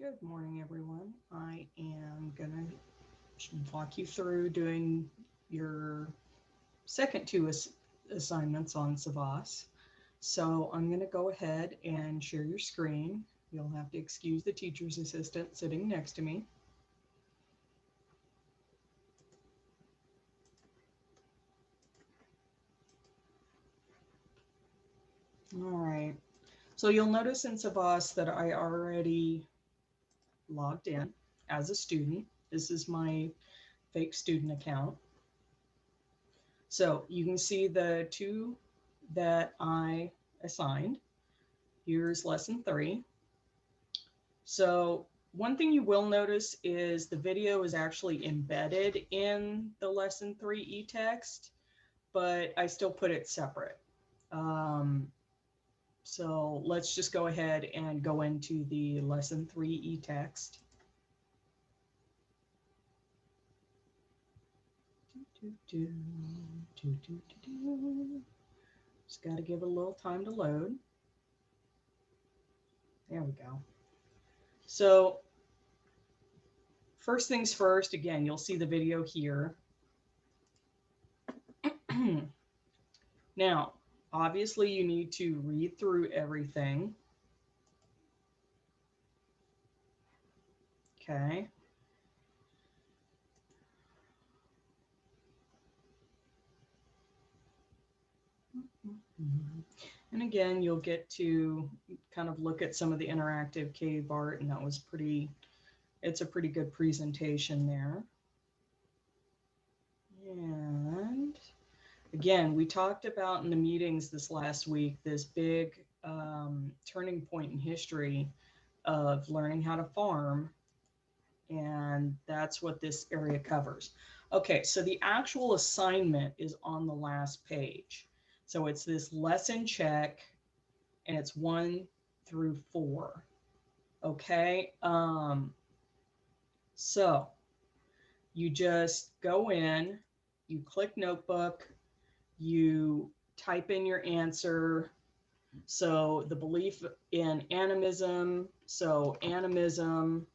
Good morning, everyone. I am going to walk you through doing your second two assignments on Savas. So I'm going to go ahead and share your screen. You'll have to excuse the teacher's assistant sitting next to me. All right. So you'll notice in Savas that I already logged in as a student. This is my fake student account. So you can see the two that I assigned. Here's lesson 3. So one thing you will notice is the video is actually embedded in the lesson 3 e-text, but I still put it separate. So let's just go ahead and go into the lesson 3 e-text. Just got to give it a little time to load. There we go. So first things first, again, you'll see the video here. Now, obviously you need to read through everything. Okay. And again, you'll get to kind of look at some of the interactive cave art, and that was it's a pretty good presentation there. And again, we talked about in the meetings this last week, this big turning point in history of learning how to farm. And that's what this area covers. Okay, so the actual assignment is on the last page. So it's this lesson check, and it's 1 through 4. Okay, so you just go in, you click notebook, you type in your answer. So the belief in animism. So animism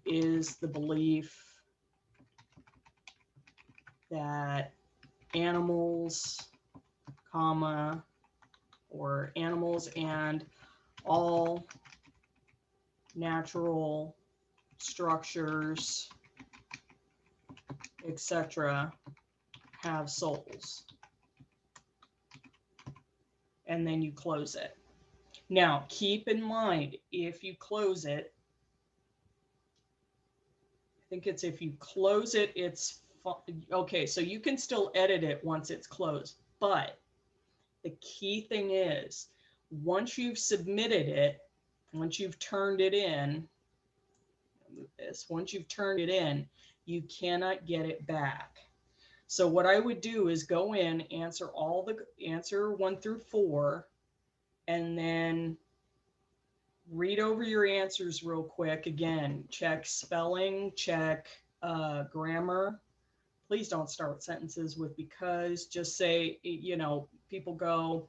is the belief that animals, or animals and all natural structures, etc., have souls. And then you close it. Now, keep in mind, if you close it, I think it's if you close it, it's okay. So you can still edit it once it's closed. But the key thing is, once you've submitted it, once you've turned it in, once you've turned it in, you cannot get it back. So what I would do is go in, answer 1 through 4, and then read over your answers real quick. Again, check spelling, check grammar. Please don't start sentences with because. Just say, people go,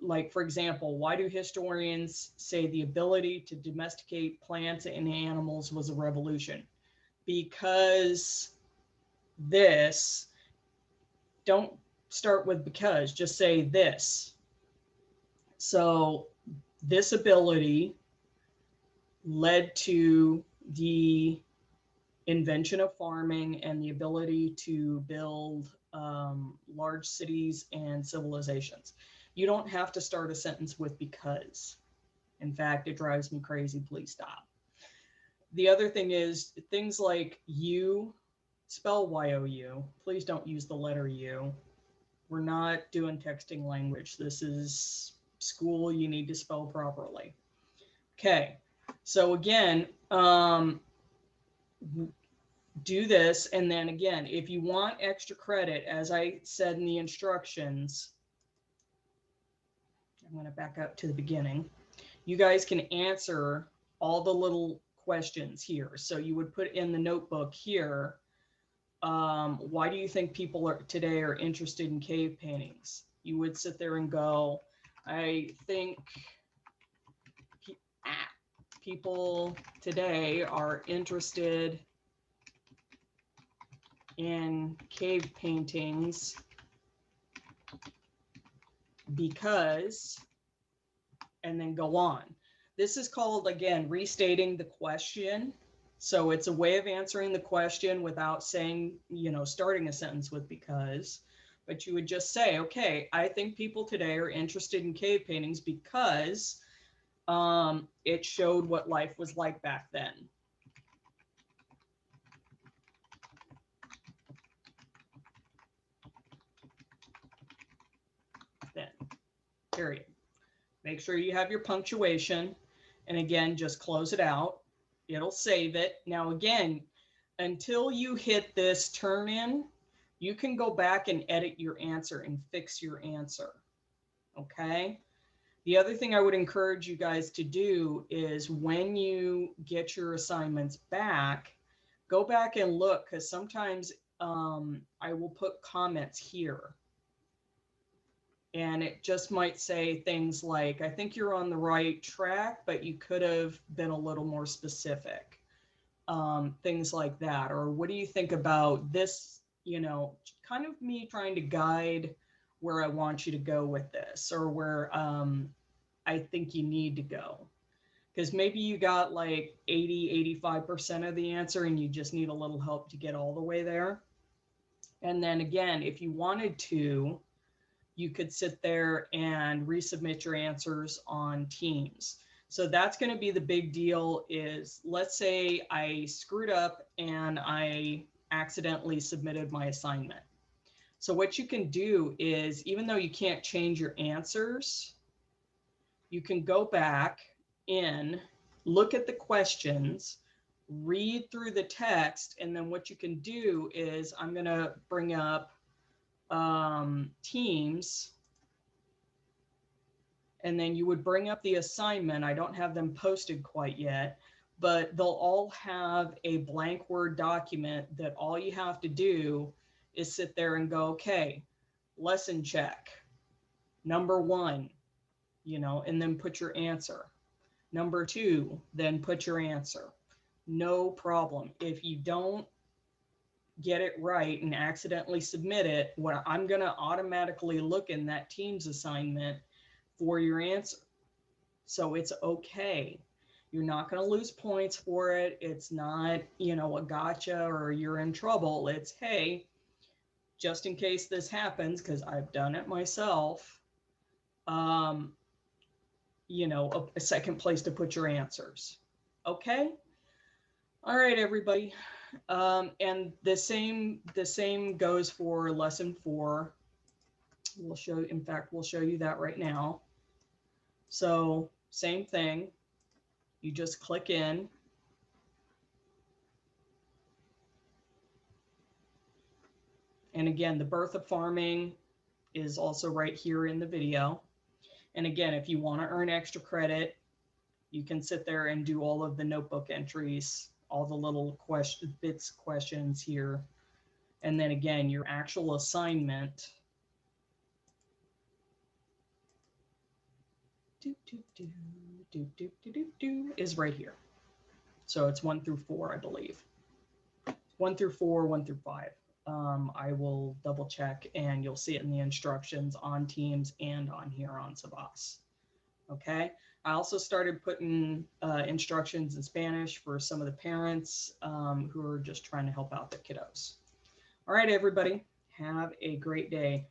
like, for example, why do historians say the ability to domesticate plants and animals was a revolution? Because this. Don't start with because, just say this. So this ability led to the invention of farming and the ability to build large cities and civilizations. You don't have to start a sentence with because. In fact, it drives me crazy. Please stop. The other thing is things like you, spell Y-O-U. Please don't use the letter U. We're not doing texting language. This is school. You need to spell properly. Okay. So again, do this. And then again, if you want extra credit, as I said in the instructions, I'm going to back up to the beginning. You guys can answer all the little questions here. So you would put in the notebook here, why do you think people today are interested in cave paintings? You would sit there and go, I think people today are interested in cave paintings because, and then go on. This is called, again, restating the question. So it's a way of answering the question without saying, you know, starting a sentence with because, but you would just say, okay, I think people today are interested in cave paintings because it showed what life was like back then. Then, period. Make sure you have your punctuation. And again, just close it out. It'll save it. Now, again, until you hit this turn in, you can go back and edit your answer and fix your answer. Okay? The other thing I would encourage you guys to do is when you get your assignments back, go back and look, because sometimes I will put comments here. And it just might say things like, I think you're on the right track, but you could have been a little more specific. Things like that. Or what do you think about this? You know, kind of me trying to guide where I want you to go with this, or where I think you need to go. Because maybe you got like 80, 85% of the answer and you just need a little help to get all the way there. And then again, if you wanted to, you could sit there and resubmit your answers on Teams. So that's going to be the big deal is, let's say I screwed up and I accidentally submitted my assignment. So what you can do is, even though you can't change your answers, you can go back in, look at the questions, read through the text, and then what you can do is, I'm going to bring up Teams, and then you would bring up the assignment. I don't have them posted quite yet, but they'll all have a blank Word document that all you have to do is sit there and go, okay, lesson check, number 1, you know, and then put your answer. Number 2, then put your answer. No problem. If you don't get it right and accidentally submit it, what I'm going to automatically look in that Teams assignment for your answer. So it's okay. You're not going to lose points for it. It's not, you know, a gotcha or you're in trouble. It's, hey, just in case this happens, because I've done it myself, you know, a second place to put your answers. Okay. All right, everybody. And the same goes for lesson 4. We'll show, in fact, we'll show you that right now. So same thing. You just click in. And again, the birth of farming is also right here in the video. And again, if you want to earn extra credit, you can sit there and do all of the notebook entries, all the little questions here. And then again, your actual assignment is right here. So it's 1 through 4, I believe. 1 through 4, 1 through 5. I will double check and you'll see it in the instructions on Teams and on here on Savas. Okay. I also started putting instructions in Spanish for some of the parents who are just trying to help out their kiddos. All right, everybody, have a great day.